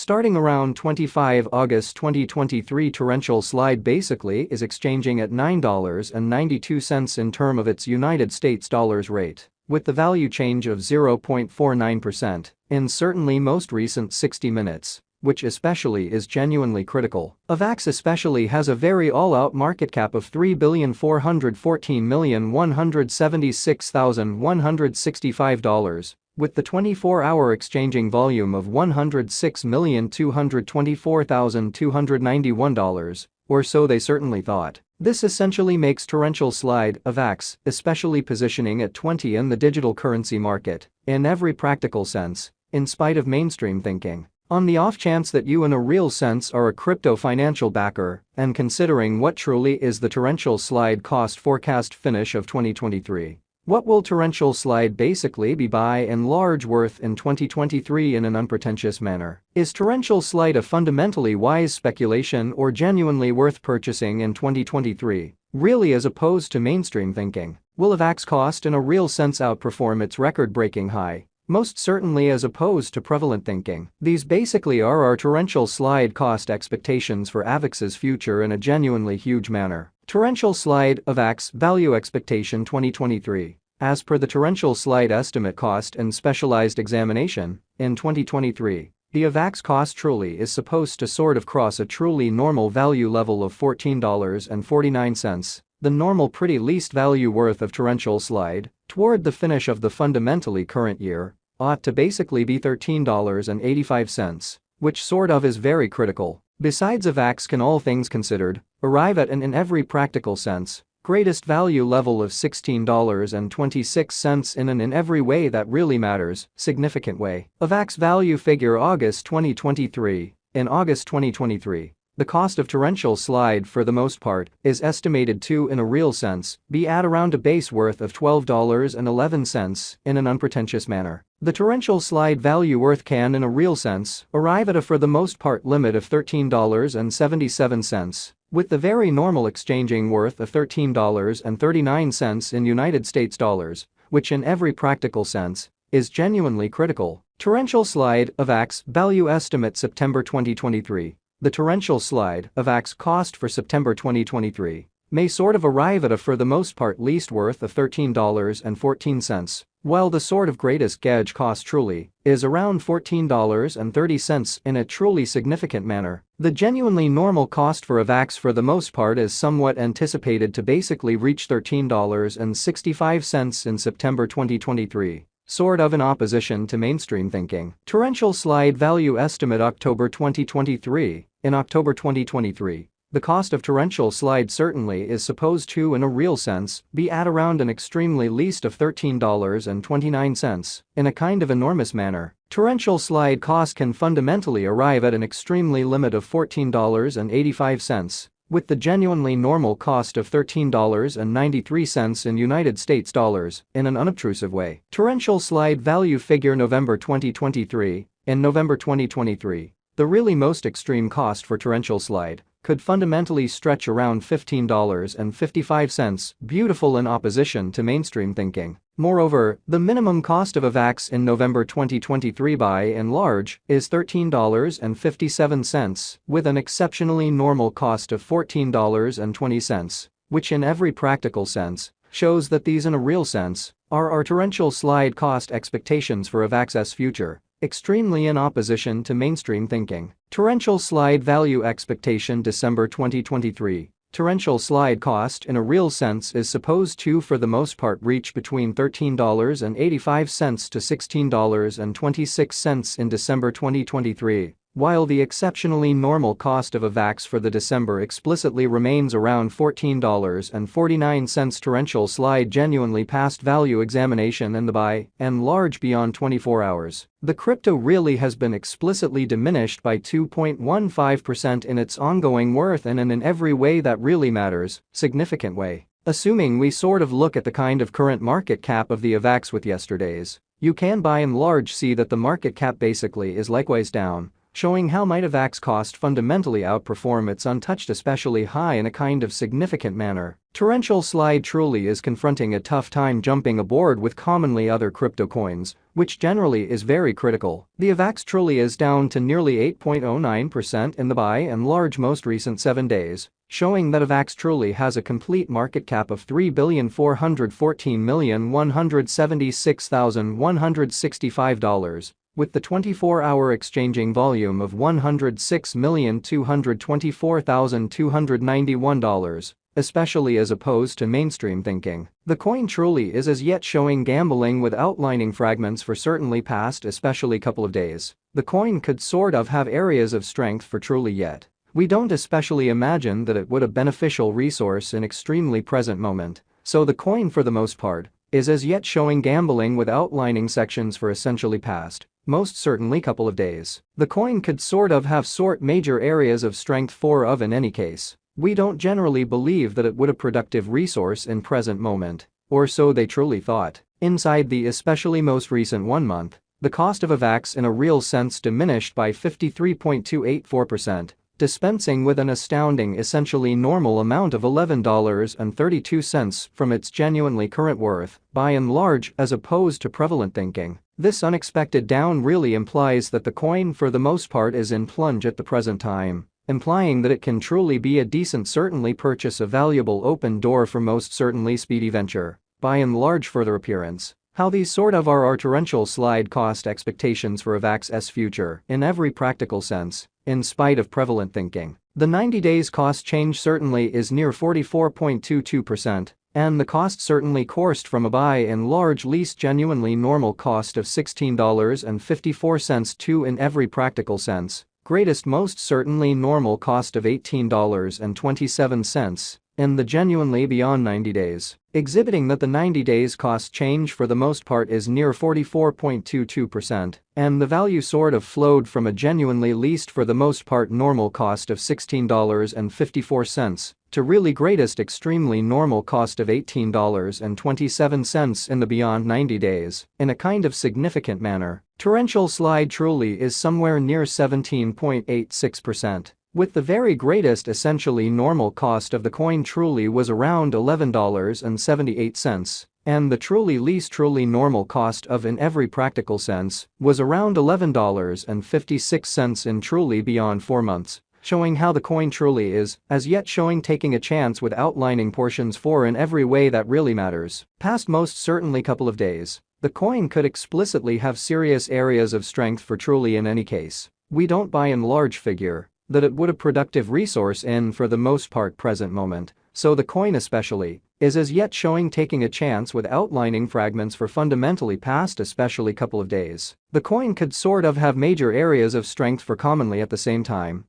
Starting around 25 August 2023, torrential slide basically is exchanging at $9.92 in term of its United States dollars rate, with the value change of 0.49% in certainly most recent 60 minutes, which especially is genuinely critical. Avax especially has a very all-out market cap of $3,414,176,165, with the 24-hour exchanging volume of $106,224,291, or so they certainly thought. This essentially makes torrential slide Avax especially positioning at 20 in the digital currency market, in every practical sense, in spite of mainstream thinking. On the off chance that you in a real sense are a crypto financial backer, and considering what truly is the torrential slide cost forecast finish of 2023. What will torrential slide basically be by and large worth in 2023 in an unpretentious manner? Is torrential slide a fundamentally wise speculation or genuinely worth purchasing in 2023, really as opposed to mainstream thinking? Will Avax cost in a real sense outperform its record-breaking high? Most certainly as opposed to prevalent thinking. These basically are our torrential slide cost expectations for Avax's future in a genuinely huge manner. Torrential slide Avax value expectation 2023. As per the torrential slide estimate cost and specialized examination, in 2023, the Avax cost truly is supposed to sort of cross a truly normal value level of $14.49, the normal pretty least value worth of torrential slide, toward the finish of the fundamentally current year, ought to basically be $13.85, which sort of is very critical. Besides, Avax can, all things considered, arrive at an in every practical sense greatest value level of $16.26 in an in every way that really matters, significant way. Avax value figure August 2023. In August 2023, the cost of torrential slide for the most part is estimated to, in a real sense, be at around a base worth of $12.11 in an unpretentious manner. The torrential slide value worth can, in a real sense, arrive at a for the most part limit of $13.77, with the very normal exchanging worth of $13.39 in United States dollars, which in every practical sense is genuinely critical. Torrential slide Avax value estimate September 2023. The torrential slide Avax cost for September 2023 may sort of arrive at a for the most part least worth of $13.14, while the sort of greatest gauge cost truly is around $14.30 in a truly significant manner. The genuinely normal cost for Avax for the most part is somewhat anticipated to basically reach $13.65 in September 2023. Sort of in opposition to mainstream thinking. Torrential slide value estimate October 2023. In October 2023, the cost of torrential slide certainly is supposed to, in a real sense, be at around an extremely least of $13.29, in a kind of enormous manner. Torrential slide cost can fundamentally arrive at an extremely limit of $14.85, with the genuinely normal cost of $13.93 in United States dollars, in an unobtrusive way. Torrential slide value figure November 2023. In November 2023, the really most extreme cost for torrential slide could fundamentally stretch around $15.55, beautiful in opposition to mainstream thinking. Moreover, the minimum cost of Avax in November 2023 by and large is $13.57, with an exceptionally normal cost of $14.20, which in every practical sense shows that these in a real sense are our torrential slide cost expectations for Avax's future, extremely in opposition to mainstream thinking. Torrential slide value expectation December 2023. Torrential slide cost in a real sense is supposed to for the most part reach between $13.85 to $16.26 in December 2023, while the exceptionally normal cost of Avax for the December explicitly remains around $14.49. Torrential slide genuinely passed value examination and the by and large beyond 24 hours. The crypto really has been explicitly diminished by 2.15% in its ongoing worth and in every way that really matters, significant way. Assuming we sort of look at the kind of current market cap of the Avax with yesterday's, you can by and large see that the market cap basically is likewise down, showing how might Avax cost fundamentally outperform its untouched especially high in a kind of significant manner. Torrential slide truly is confronting a tough time jumping aboard with commonly other crypto coins, which generally is very critical. The Avax truly is down to nearly 8.09% in the by and large most recent 7 days, showing that Avax truly has a complete market cap of $3,414,176,165, with the 24-hour exchanging volume of $106,224,291. Especially as opposed to mainstream thinking. The coin truly is as yet showing gambling with outlining fragments for certainly past especially couple of days. The coin could sort of have areas of strength for truly yet. We don't especially imagine that it would a beneficial resource in extremely present moment, so the coin for the most part is as yet showing gambling with outlining sections for essentially past, most certainly couple of days. The coin could sort of have major areas of strength for of in any case. We don't generally believe that it would a productive resource in present moment, or so they truly thought. Inside the especially most recent 1 month, the cost of Avax in a real sense diminished by 53.284%, dispensing with an astounding essentially normal amount of $11.32 from its genuinely current worth, by and large as opposed to prevalent thinking. This unexpected down really implies that the coin for the most part is in plunge at the present time, implying that it can truly be a decent certainly purchase a valuable open door for most certainly speedy venture, by and large further appearance. How these sort of are our torrential slide cost expectations for Avax's future in every practical sense, in spite of prevalent thinking. The 90 days cost change certainly is near 44.22%, and the cost certainly coursed from a by and large least genuinely normal cost of $16.54 to in every practical sense. Greatest most certainly normal cost of $18.27 in the genuinely beyond 90 days, exhibiting that the 90 days cost change for the most part is near 44.22%, and the value sort of flowed from a genuinely least for the most part normal cost of $16.54 to really greatest extremely normal cost of $18.27 in the beyond 90 days, in a kind of significant manner. Torrential slide truly is somewhere near 17.86%, with the very greatest essentially normal cost of the coin truly was around $11.78, and the truly least truly normal cost of in every practical sense was around $11.56 in truly beyond 4 months. Showing how the coin truly is, as yet showing taking a chance with outlining portions for in every way that really matters. Past most certainly couple of days, the coin could explicitly have serious areas of strength for truly in any case. We don't by and large figure that it would a productive resource in for the most part present moment, so the coin especially is as yet showing taking a chance with outlining fragments for fundamentally past especially couple of days. The coin could sort of have major areas of strength for commonly at the same time,